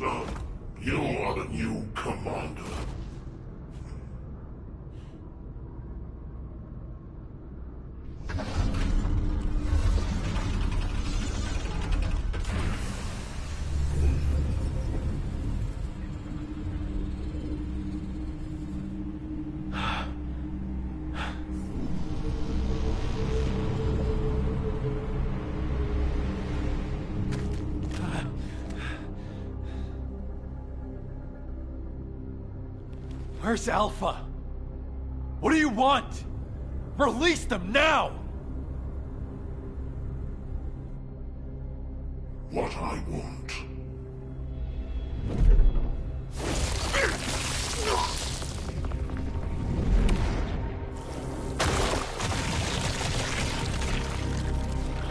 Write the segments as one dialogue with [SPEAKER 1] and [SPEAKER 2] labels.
[SPEAKER 1] So, you are the new commander.
[SPEAKER 2] Where's Alpha? What do you want? Release them now!
[SPEAKER 1] What I want.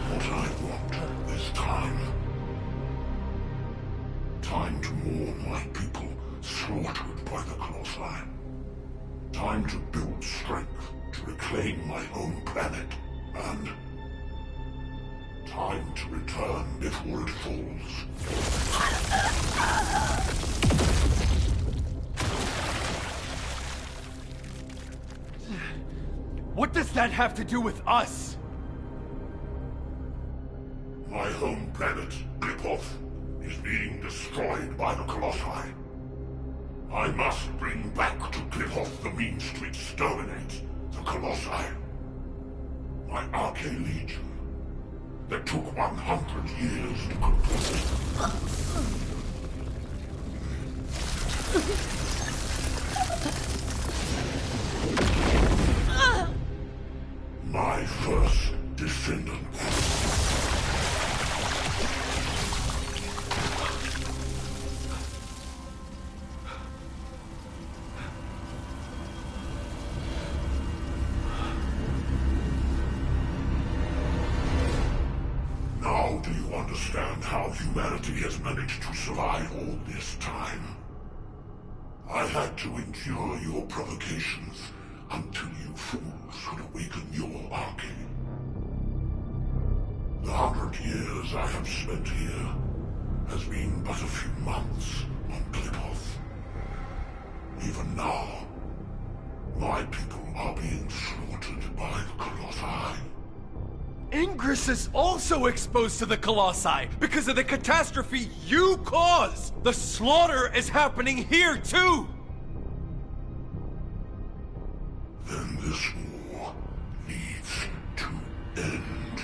[SPEAKER 1] What I want is time. Time to mourn my people slaughtered by the Colossi. Time to build strength to reclaim my own planet. And time to return before it falls.
[SPEAKER 2] What does that have to do with us?
[SPEAKER 1] My home planet, Qlipoth, is being destroyed by the Colossi. I must bring back to Qlipoth the means to exterminate the Colossi. My Archlegion, that took 100 years to complete. My first descendant. Now do you understand how humanity has managed to survive all this time? I had to endure your provocations until you fools could awaken your Arche. The 100 years I have spent here has been but a few months on Qlipoth. Even now, my people are being slaughtered by the Colossi.
[SPEAKER 2] Ingress is also exposed to the Colossi because of the catastrophe you caused! The slaughter is happening here too!
[SPEAKER 1] Then this war needs to end.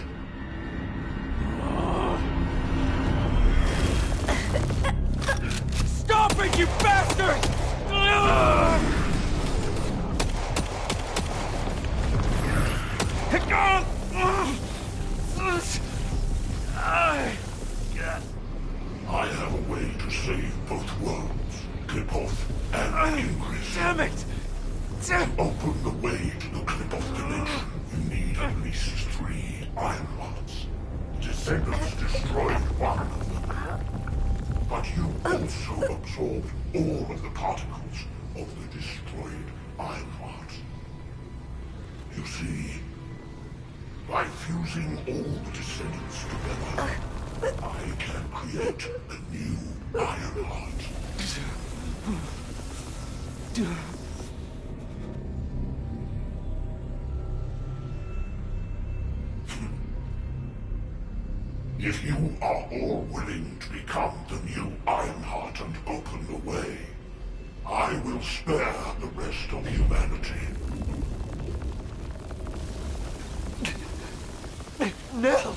[SPEAKER 2] Stop it, you bastard!
[SPEAKER 1] I have a way to save both worlds, Qlipoth and Ingress.
[SPEAKER 2] Damn it!
[SPEAKER 1] To open the way to the Qlipoth dimension, you need at least 3 Ironhearts. Descendants destroyed one of them. But you also absorbed all of the particles of the destroyed Ironheart. You see, by fusing all the descendants together, I can create a new Ironheart. If you are all willing to become the new Ironheart and open the way, I will spare the rest of humanity.
[SPEAKER 2] Nell!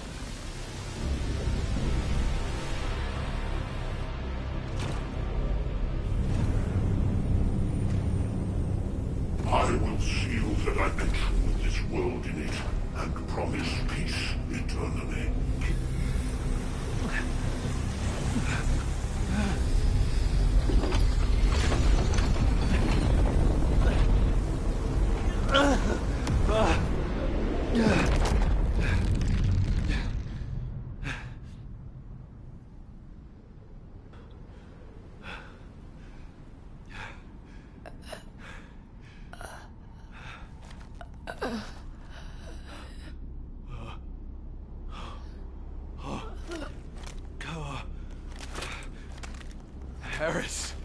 [SPEAKER 1] I will seal the dimension with this world in it and promise peace eternally.
[SPEAKER 2] Harris.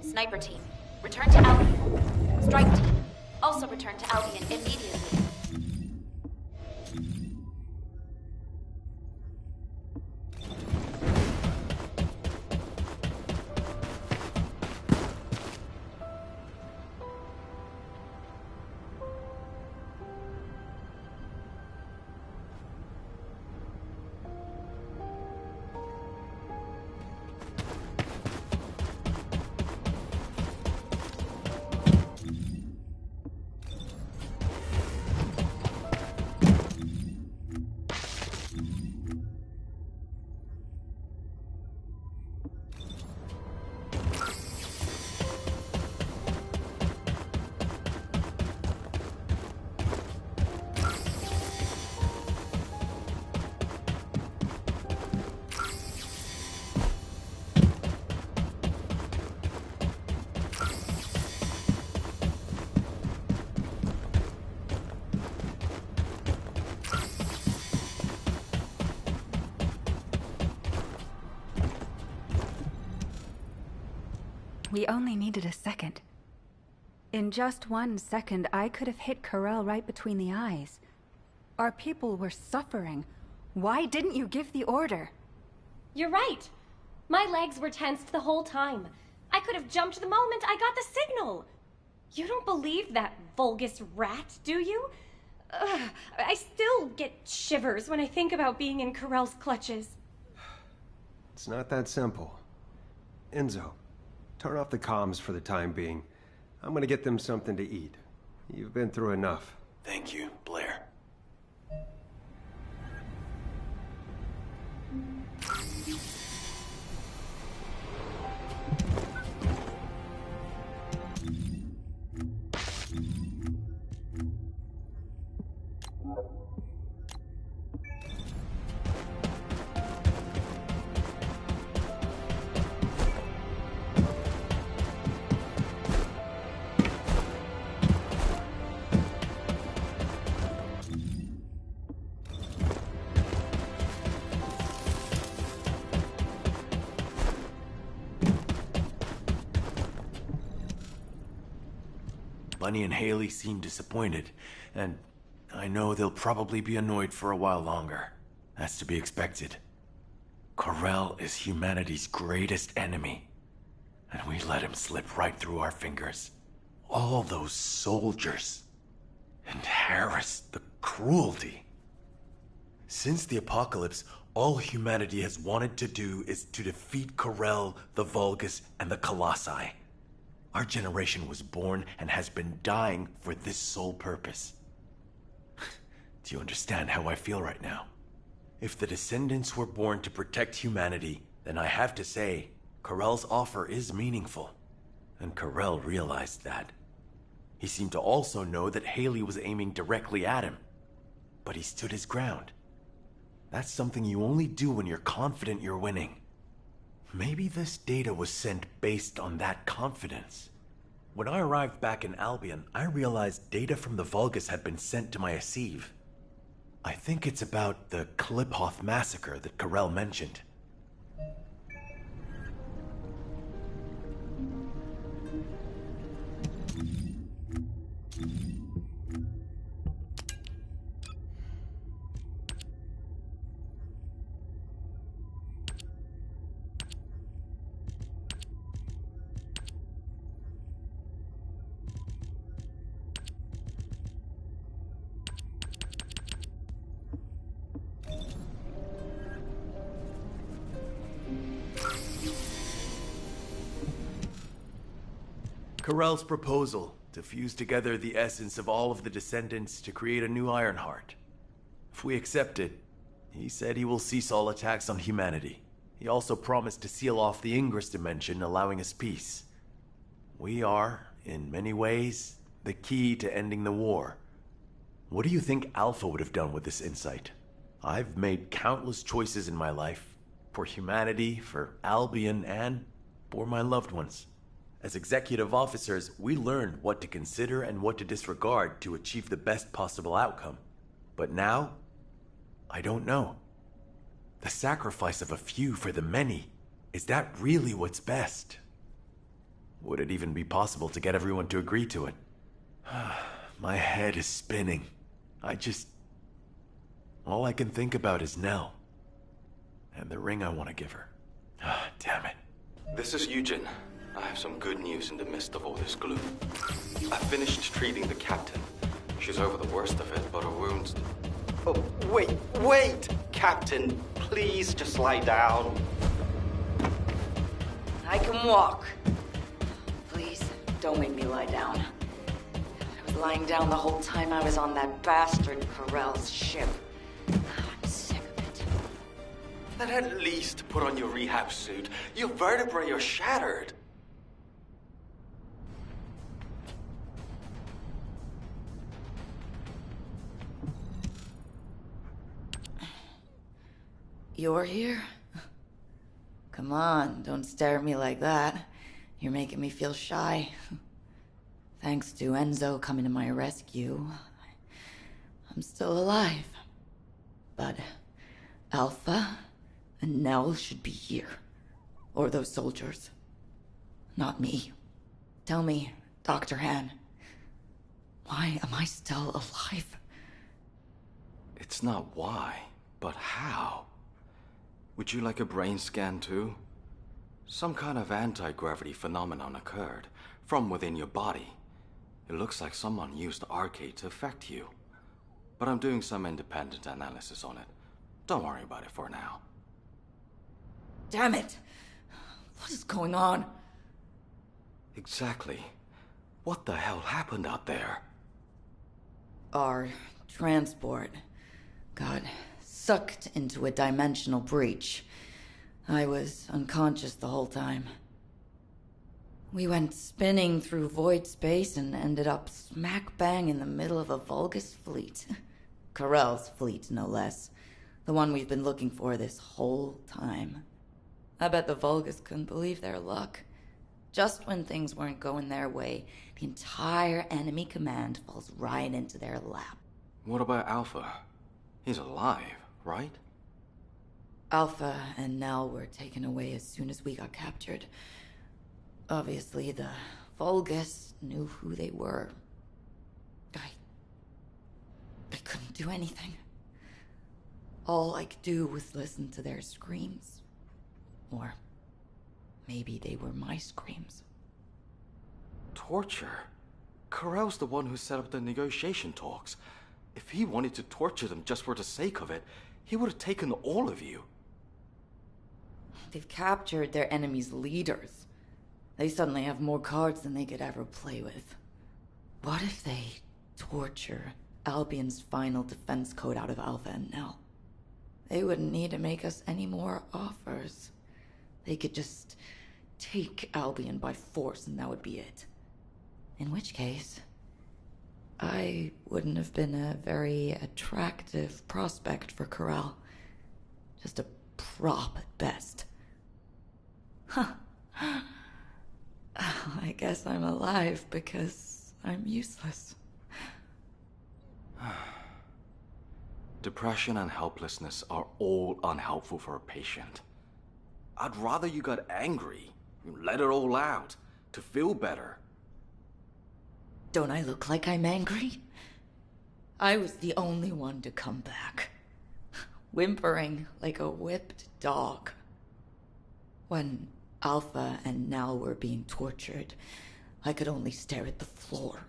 [SPEAKER 3] Sniper team, return to Albion. Strike team, also return to Albion immediately.
[SPEAKER 4] We only needed a second. In just 1 second, I could have hit Corell right between the eyes. Our people were suffering. Why didn't you give the order?
[SPEAKER 5] You're right. My legs were tensed the whole time. I could have jumped the moment I got the signal. You don't believe that Vulgus rat, do you? Ugh, I still get shivers when I think about being in Corell's clutches.
[SPEAKER 6] It's not that simple. Enzo, turn off the comms for the time being. I'm gonna get them something to eat. You've been through enough.
[SPEAKER 2] Thank you, Blair. Bunny and Haley seem disappointed, and I know they'll probably be annoyed for a while longer. That's to be expected. Corell is humanity's greatest enemy, and we let him slip right through our fingers. All those soldiers. And Harris, the cruelty. Since the apocalypse, all humanity has wanted to do is to defeat Corell, the Vulgus, and the Colossi. Our generation was born and has been dying for this sole purpose. Do you understand how I feel right now? If the Descendants were born to protect humanity, then I have to say, Corell's offer is meaningful. And Corell realized that. He seemed to also know that Haley was aiming directly at him. But he stood his ground. That's something you only do when you're confident you're winning. Maybe this data was sent based on that confidence. When I arrived back in Albion, I realized data from the Vulgus had been sent to my Asiv. I think it's about the Kliphoth massacre that Corell mentioned. Corell's proposal to fuse together the essence of all of the Descendants to create a new Ironheart. If we accept it, he said he will cease all attacks on humanity. He also promised to seal off the Ingress dimension, allowing us peace. We are, in many ways, the key to ending the war. What do you think Alpha would have done with this insight? I've made countless choices in my life. For humanity, for Albion, and for my loved ones. As executive officers, we learned what to consider and what to disregard to achieve the best possible outcome. But now, I don't know. The sacrifice of a few for the many, is that really what's best? Would it even be possible to get everyone to agree to it? My head is spinning. All I can think about is Nell. And the ring I want to give her. Damn it.
[SPEAKER 7] This is Eugen. I have some good news in the midst of all this gloom. I finished treating the captain. She's over the worst of it, but her wounds... Oh, wait! Captain, please just lie down.
[SPEAKER 8] I can walk. Please, don't make me lie down. I was lying down the whole time I was on that bastard Corell's ship. I'm sick of it.
[SPEAKER 7] Then at least put on your rehab suit. Your vertebrae are shattered.
[SPEAKER 8] You're here? Come on, don't stare at me like that. You're making me feel shy. Thanks to Enzo coming to my rescue, I'm still alive. But Alpha and Nell should be here. Or those soldiers. Not me. Tell me, Dr. Han, why am I still alive?
[SPEAKER 7] It's not why, but how. Would you like a brain scan too? Some kind of anti-gravity phenomenon occurred from within your body. It looks like someone used the arcade to affect you. But I'm doing some independent analysis on it. Don't worry about it for now.
[SPEAKER 8] Damn it! What is going on?
[SPEAKER 7] Exactly. What the hell happened out there?
[SPEAKER 8] Our transport got sucked into a dimensional breach. I was unconscious the whole time. We went spinning through void space and ended up smack bang in the middle of a Vulgus fleet. Corell's fleet, no less. The one we've been looking for this whole time. I bet the Vulgus couldn't believe their luck. Just when things weren't going their way, the entire enemy command falls right into their lap.
[SPEAKER 7] What about Alpha? He's alive, right?
[SPEAKER 8] Alpha and Nell were taken away as soon as we got captured. Obviously, the Vulgus knew who they were. I couldn't do anything. All I could do was listen to their screams. Or maybe they were my screams.
[SPEAKER 7] Torture? Corell's the one who set up the negotiation talks. If he wanted to torture them just for the sake of it, he would have taken all of you.
[SPEAKER 8] They've captured their enemy's leaders. They suddenly have more cards than they could ever play with. What if they torture Albion's final defense code out of Alpha and Nell? They wouldn't need to make us any more offers. They could just take Albion by force and that would be it. In which case, I wouldn't have been a very attractive prospect for Corell. Just a prop at best. Huh. I guess I'm alive because I'm useless.
[SPEAKER 7] Depression and helplessness are all unhelpful for a patient. I'd rather you got angry, let it all out, to feel better.
[SPEAKER 8] Don't I look like I'm angry? I was the only one to come back, whimpering like a whipped dog. When Alpha and Nell were being tortured, I could only stare at the floor.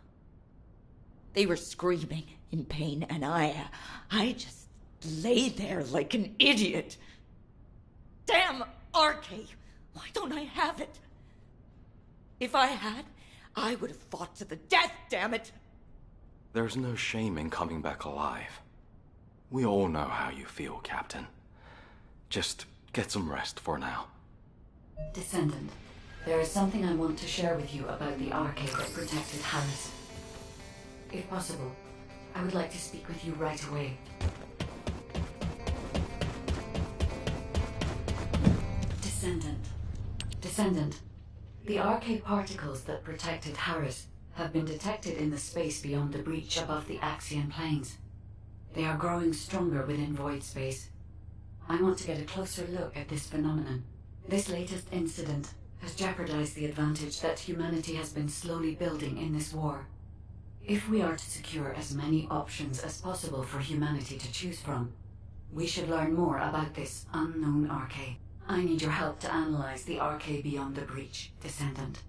[SPEAKER 8] They were screaming in pain, and I just lay there like an idiot. Damn Arcade! Why don't I have it? If I had, I would have fought to the death, damn it!
[SPEAKER 7] There's no shame in coming back alive. We all know how you feel, Captain. Just get some rest for now.
[SPEAKER 9] Descendant, there is something I want to share with you about the arcade that protected Harris. If possible, I would like to speak with you right away. Descendant, the arcade particles that protected Harris have been detected in the space beyond the breach above the Axian plains. They are growing stronger within void space. I want to get a closer look at this phenomenon. This latest incident has jeopardized the advantage that humanity has been slowly building in this war. If we are to secure as many options as possible for humanity to choose from, we should learn more about this unknown arcade. I need your help to analyze the arcade beyond the breach, Descendant.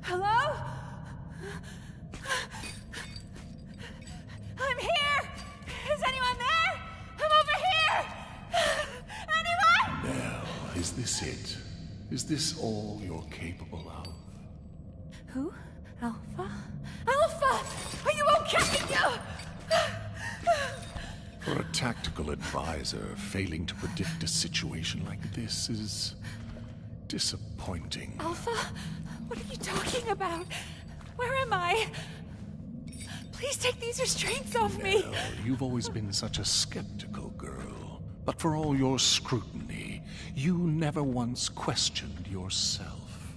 [SPEAKER 4] Hello? I'm here! Is anyone there? I'm over here! Anyone?
[SPEAKER 1] Now, is this it? Is this all you're capable of?
[SPEAKER 4] Who? Alpha? Alpha! Are you okay?
[SPEAKER 1] For a tactical advisor, failing to predict a situation like this is disappointing.
[SPEAKER 4] Alpha? What are you talking about? Where am I? Please take these restraints off me.
[SPEAKER 1] Well, you've always been such a skeptical girl. But for all your scrutiny, you never once questioned yourself.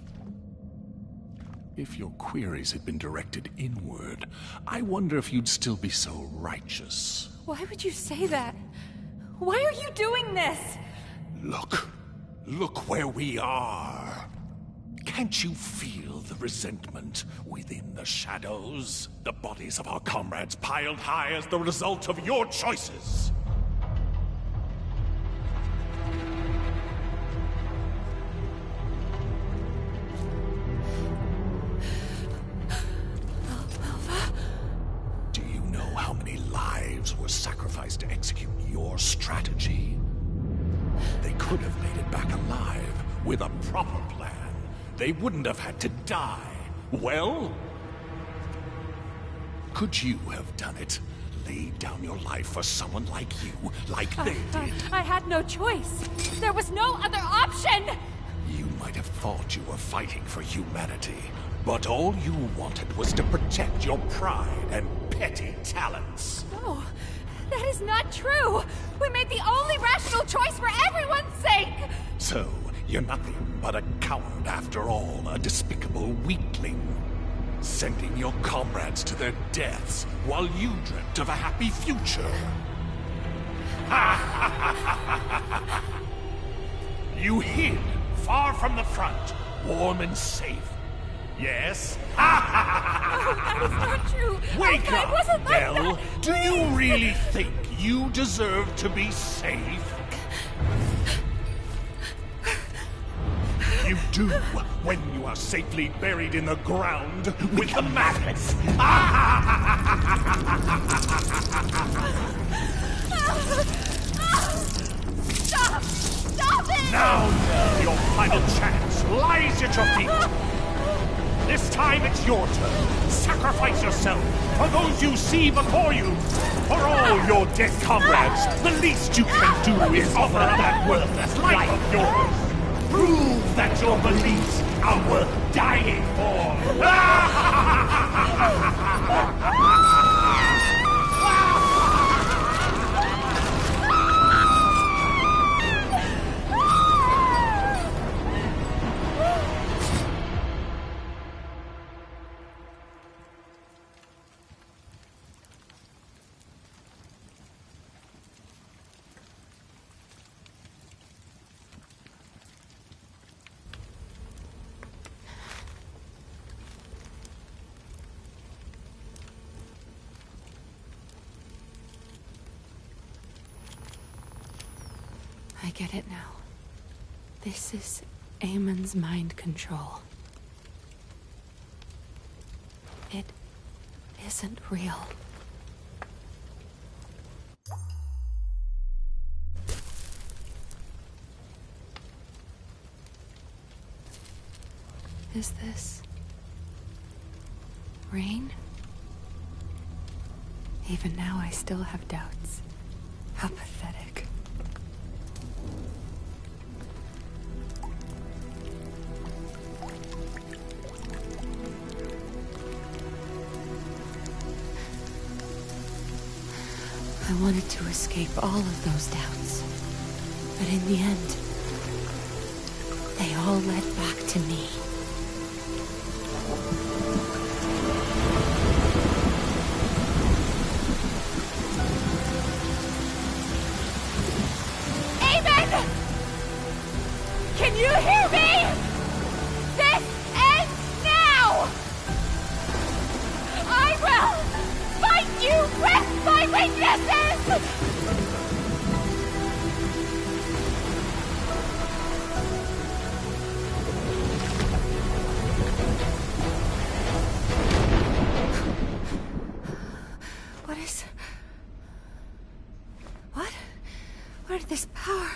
[SPEAKER 1] If your queries had been directed inward, I wonder if you'd still be so righteous.
[SPEAKER 4] Why would you say that? Why are you doing this?
[SPEAKER 1] Look. Look where we are. Can't you feel the resentment within the shadows? The bodies of our comrades piled high as the result of your choices. Do you know how many lives were sacrificed to execute your strategy? They could have made it back alive with a proper plan. They wouldn't have had to die. Well, could you have done it? Laid down your life for someone like you, like they did?
[SPEAKER 4] I had no choice. There was no other option!
[SPEAKER 1] You might have thought you were fighting for humanity, but all you wanted was to protect your pride and petty talents.
[SPEAKER 4] No, that is not true! We made the only rational choice for everyone's sake!
[SPEAKER 1] So, you're nothing but a coward after all, a despicable weakling. Sending your comrades to their deaths while you dreamt of a happy future. You hid far from the front, warm and safe. Yes?
[SPEAKER 4] That is not true!
[SPEAKER 1] Wake
[SPEAKER 4] Alpha, it wasn't
[SPEAKER 1] up,
[SPEAKER 4] like
[SPEAKER 1] Belle!
[SPEAKER 4] that.
[SPEAKER 1] Do you really think you deserve to be safe? You do when you are safely buried in the ground with the madness.
[SPEAKER 4] Stop! Stop it!
[SPEAKER 1] Now your final chance lies at your feet. This time it's your turn. Sacrifice yourself for those you see before you. For all your dead comrades, the least you can do is offer up that worthless life of yours. Prove that your beliefs are worth dying for.
[SPEAKER 4] I get it now. This is Amon's mind control. It isn't real.
[SPEAKER 10] is this? Rain? Even now, I still have doubts. How pathetic. I wanted to escape all of those doubts. But in the end, they all led back to me.
[SPEAKER 11] Can you hear me? This ends now! I will fight you with my weaknesses!
[SPEAKER 10] What? Where did this power...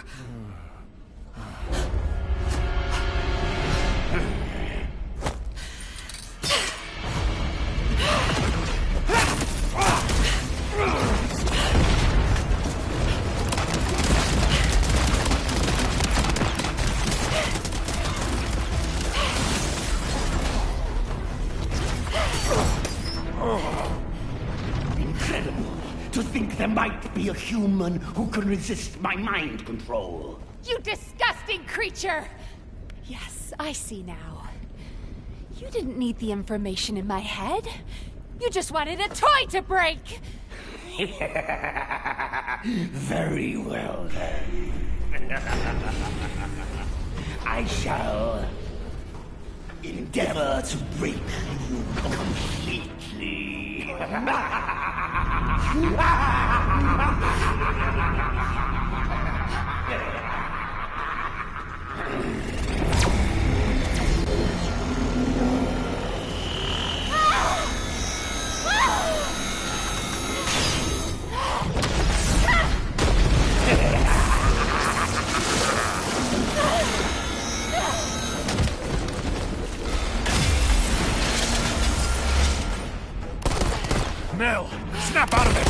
[SPEAKER 12] Incredible! To think there might be a human who can resist my mind control.
[SPEAKER 11] You disgusting creature! Yes, I see now. You didn't need the information in my head. You just wanted a toy to break!
[SPEAKER 12] Very well, then. I shall endeavor to break you completely.
[SPEAKER 13] Nell, snap out of it!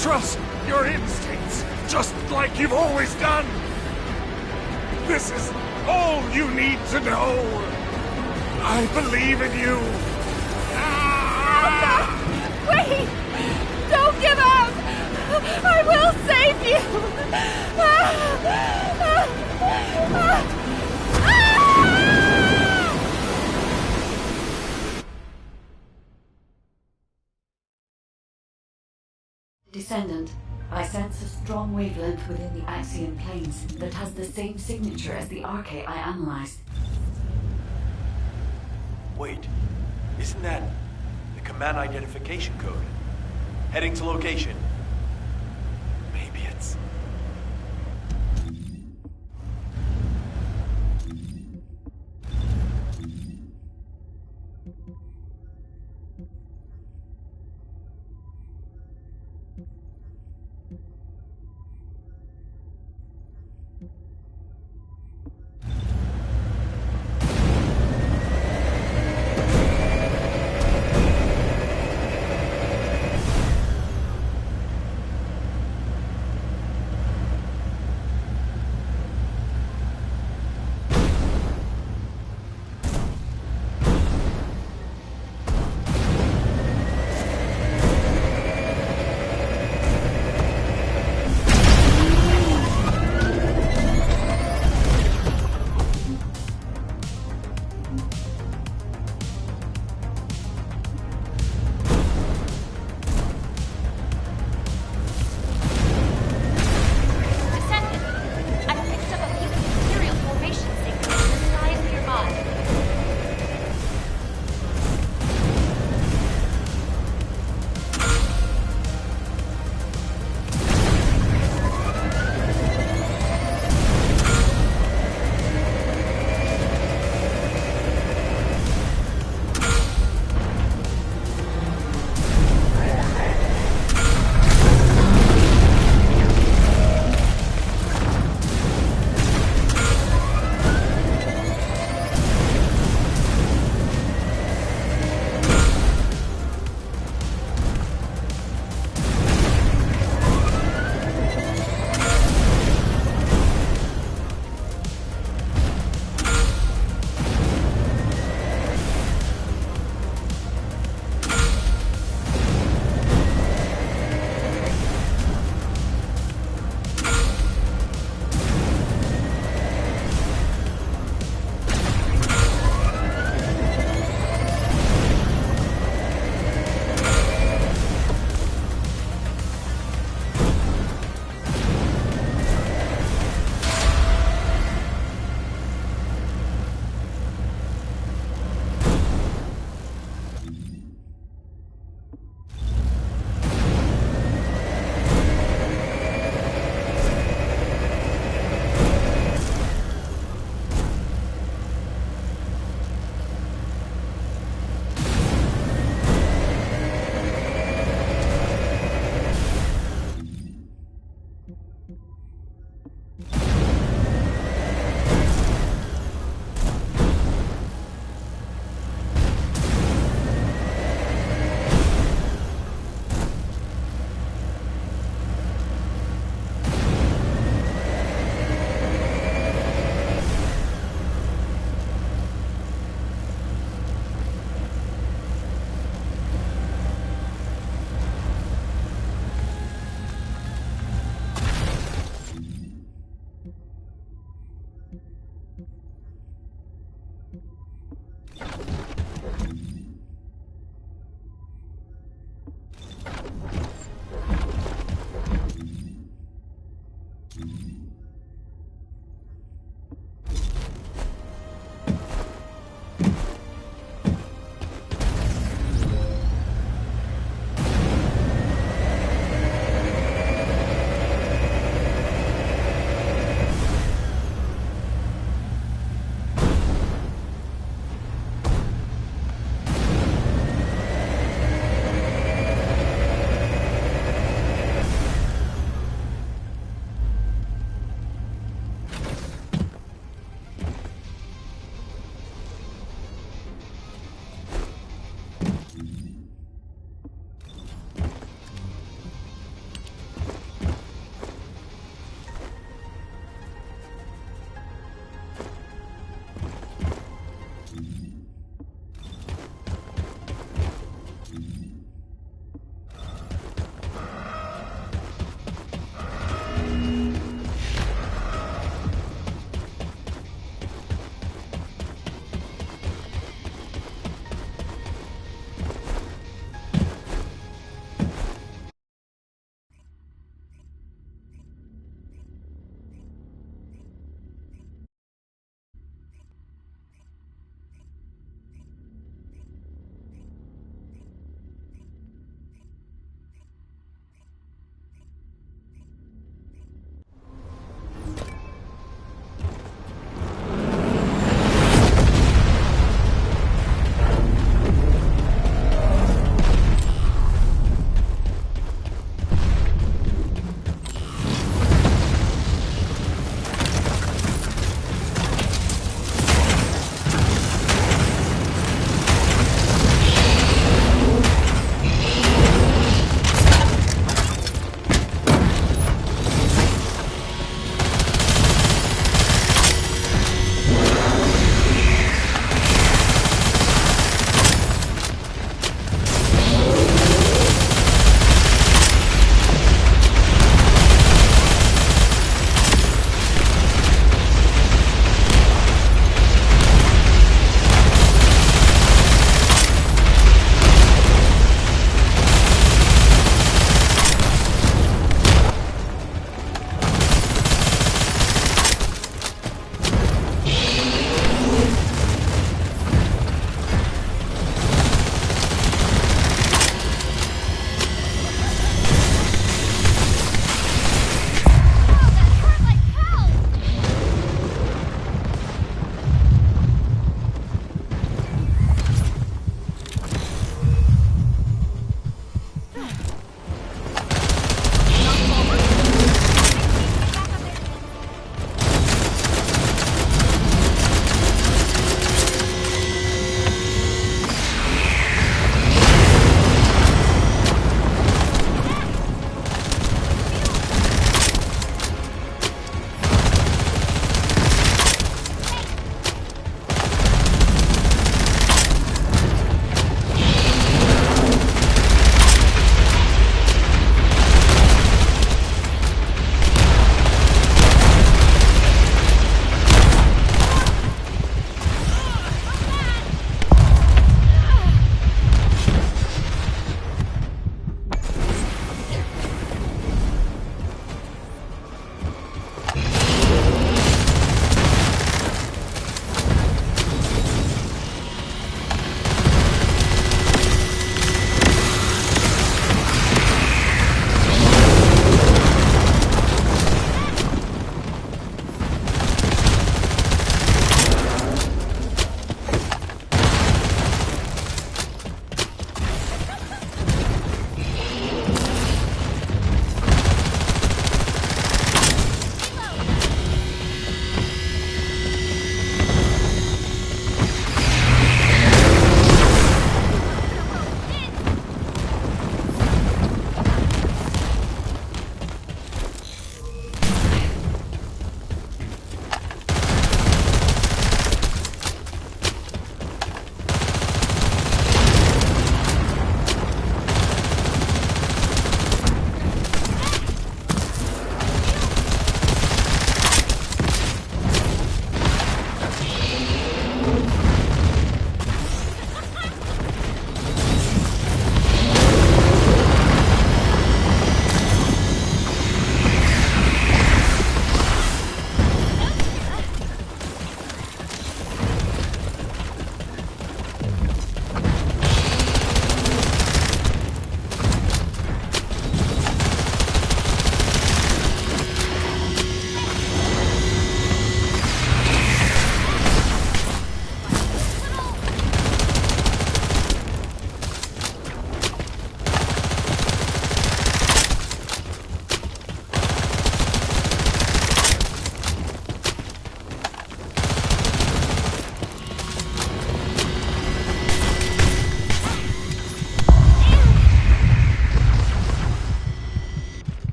[SPEAKER 13] Trust your instincts, just like you've always done. This is all you need to know. I believe in you.
[SPEAKER 11] Wait! Don't give up! I will save you!
[SPEAKER 9] Descendant, I sense a strong wavelength within the Axion planes that has the same signature as the Arche I analyzed.
[SPEAKER 2] Wait, isn't that the command identification code? Heading to location. Maybe it's...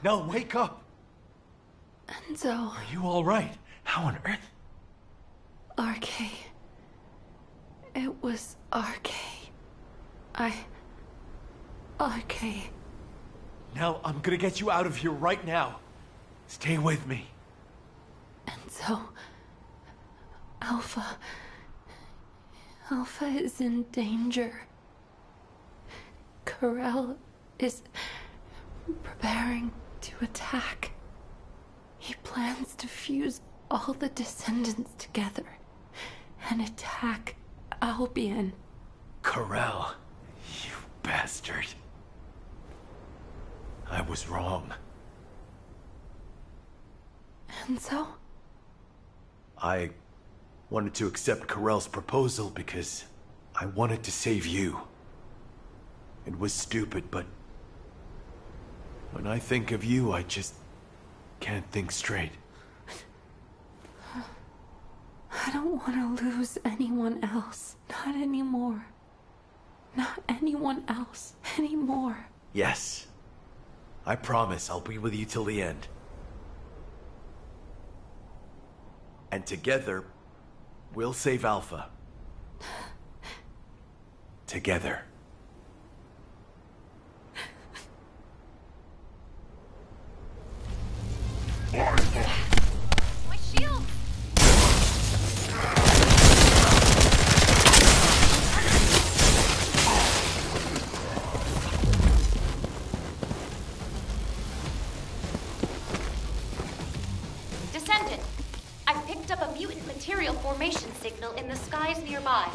[SPEAKER 2] Nell, wake up!
[SPEAKER 10] Enzo.
[SPEAKER 2] Are you alright? How on earth?
[SPEAKER 10] RK. It was RK. RK.
[SPEAKER 2] Nell, I'm gonna get you out of here right now. Stay with me.
[SPEAKER 10] Enzo. Alpha is in danger. Ko-Rel is preparing to attack. He plans to fuse all the descendants together and attack Albion.
[SPEAKER 2] Ko-Rel, you bastard. I was wrong.
[SPEAKER 10] Enzo?
[SPEAKER 2] I wanted to accept Ko-Rel's proposal because I wanted to save you. It was stupid, but when I think of you, I just can't think straight.
[SPEAKER 10] I don't want to lose anyone else. Not anymore. Not anyone else anymore.
[SPEAKER 2] Yes. I promise I'll be with you till the end. And together, we'll save Alpha. Together.
[SPEAKER 3] My shield! Descendant, I've picked up a mutant material formation signal in the skies nearby.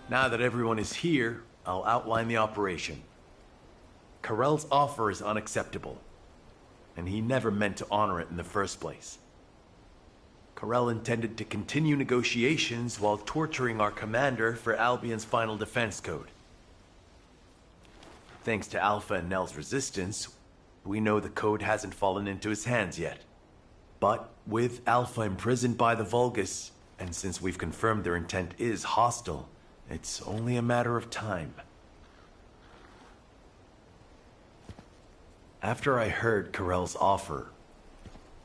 [SPEAKER 2] Now that everyone is here, I'll outline the operation. Ko-Rel's offer is unacceptable, and he never meant to honor it in the first place. Ko-Rel intended to continue negotiations while torturing our commander for Albion's final defense code. Thanks to Alpha and Nell's resistance, we know the code hasn't fallen into his hands yet. But with Alpha imprisoned by the Vulgus, and since we've confirmed their intent is hostile, it's only a matter of time. After I heard Ko-Rel's offer,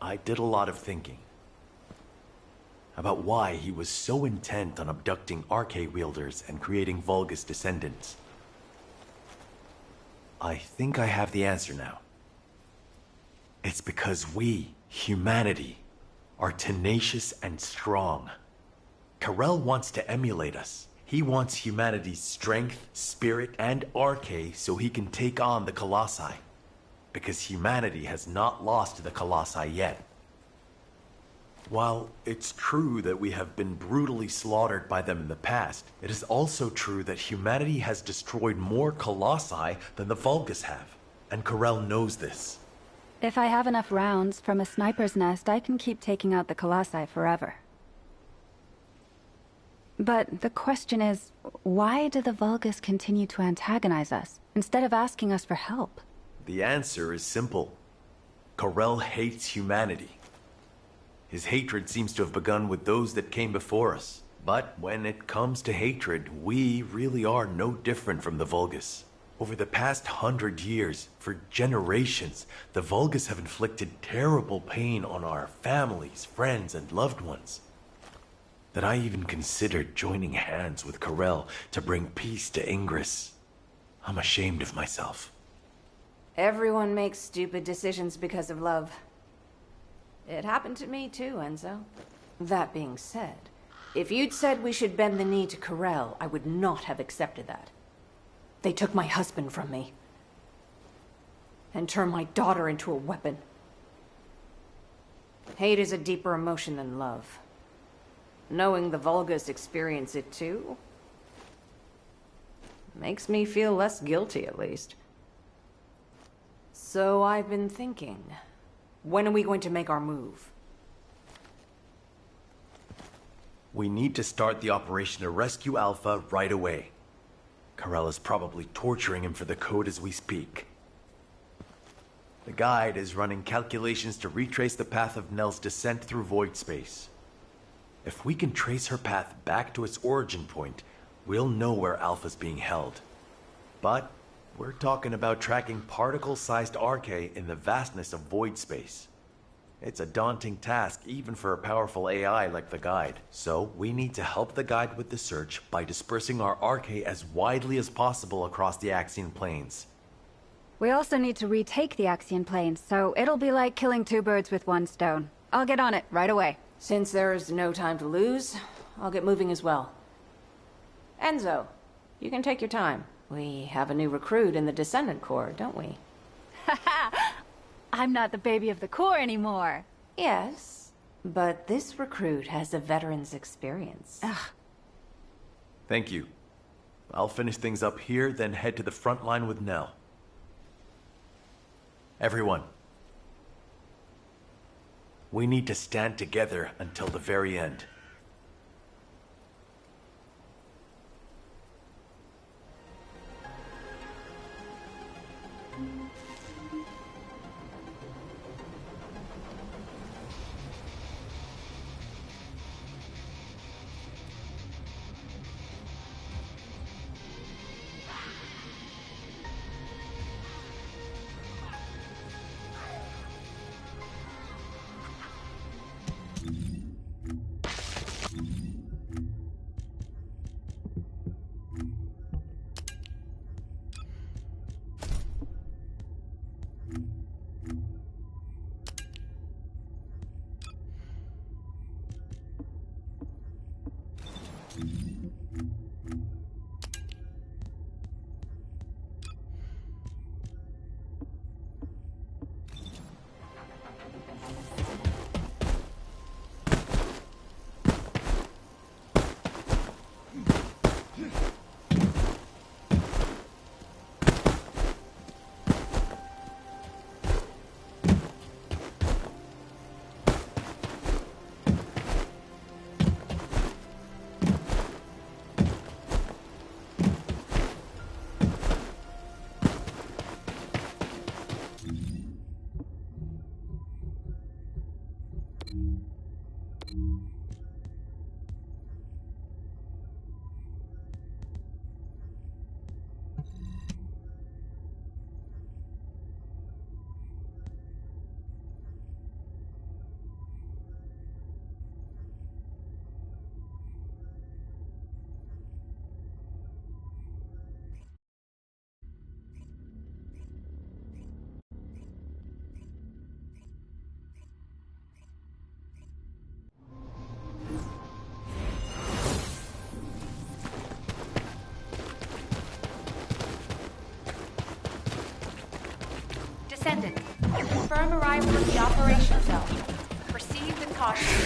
[SPEAKER 2] I did a lot of thinking about why he was so intent on abducting RK wielders and creating Vulgus descendants. I think I have the answer now. It's because we, humanity, are tenacious and strong. Ko-Rel wants to emulate us. He wants humanity's strength, spirit, and RK so he can take on the Colossi. Because humanity has not lost to the Colossi yet. While it's true that we have been brutally slaughtered by them in the past, it is also true that humanity has destroyed more Colossi than the Vulgus have. And Ko-Rel knows this.
[SPEAKER 4] If I have enough rounds from a sniper's nest, I can keep taking out the Colossi forever. But the question is, why do the Vulgus continue to antagonize us, instead of asking us for help?
[SPEAKER 2] The answer is simple. Ko-Rel hates humanity. His hatred seems to have begun with those that came before us. But when it comes to hatred, we really are no different from the Vulgus. Over the past 100 years, for generations, the Vulgus have inflicted terrible pain on our families, friends, and loved ones. That I even considered joining hands with Ko-Rel to bring peace to Ingress. I'm ashamed of myself.
[SPEAKER 14] Everyone makes stupid decisions because of love. It happened to me too, Enzo. That being said, if you'd said we should bend the knee to Ko-Rel, I would not have accepted that. They took my husband from me. and turn my daughter into a weapon. Hate is a deeper emotion than love. Knowing the Vulgus experience it too makes me feel less guilty, at least. So I've been thinking, when are we going to make our move?
[SPEAKER 2] We need to start the operation to rescue Alpha right away. Karel is probably torturing him for the code as we speak. The guide is running calculations to retrace the path of Nell's descent through void space. If we can trace her path back to its origin point, we'll know where Alpha's being held. But we're talking about tracking particle-sized Arche in the vastness of void space. It's a daunting task even for a powerful AI like the guide. So we need to help the guide with the search by dispersing our Arche as widely as possible across the Axian planes.
[SPEAKER 4] We also need to retake the Axian planes, so it'll be like killing two birds with one stone. I'll get on it right away.
[SPEAKER 14] Since there's no time to lose, I'll get moving as well. Enzo, you can take your time. We have a new recruit in the Descendant Corps, don't we?
[SPEAKER 4] I'm not the baby of the Corps anymore.
[SPEAKER 14] Yes, but this recruit has a veteran's experience.
[SPEAKER 4] Ugh.
[SPEAKER 2] Thank you. I'll finish things up here, then head to the front line with Nell. Everyone. We need to stand together until the very end.
[SPEAKER 3] Descendant, confirm arrival of the operation zone. Proceed with caution.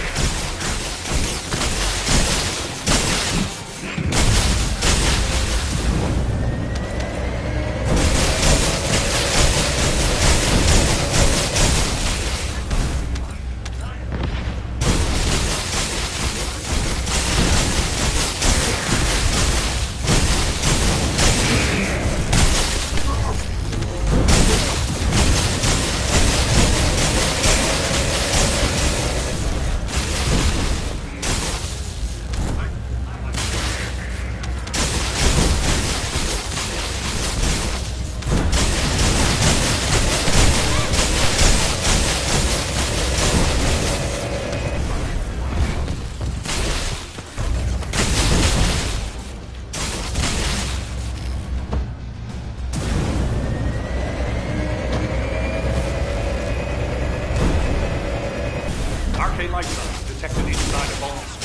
[SPEAKER 15] Life signs detected inside of all.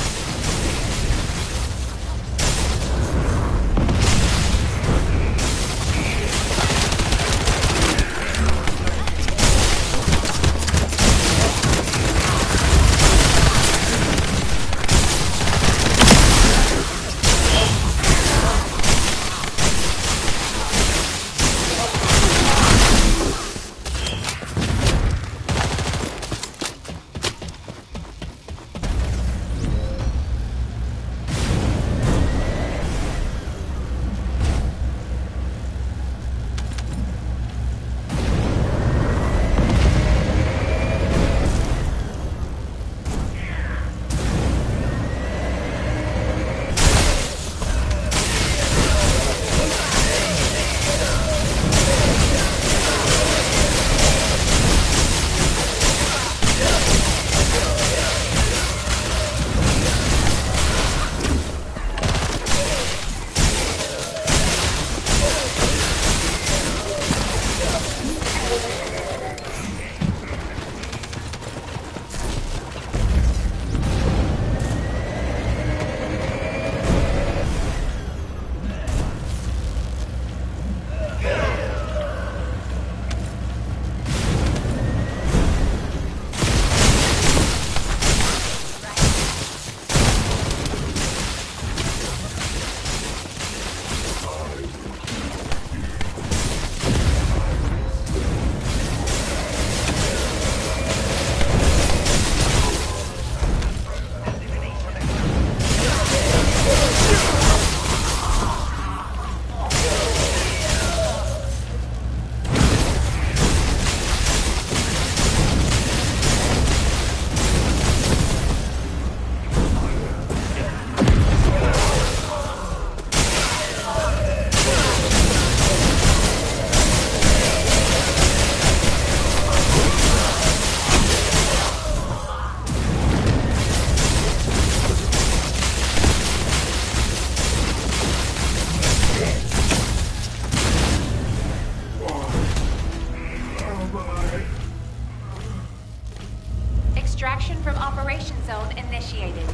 [SPEAKER 3] zone initiated.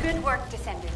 [SPEAKER 3] Good work, Descendant.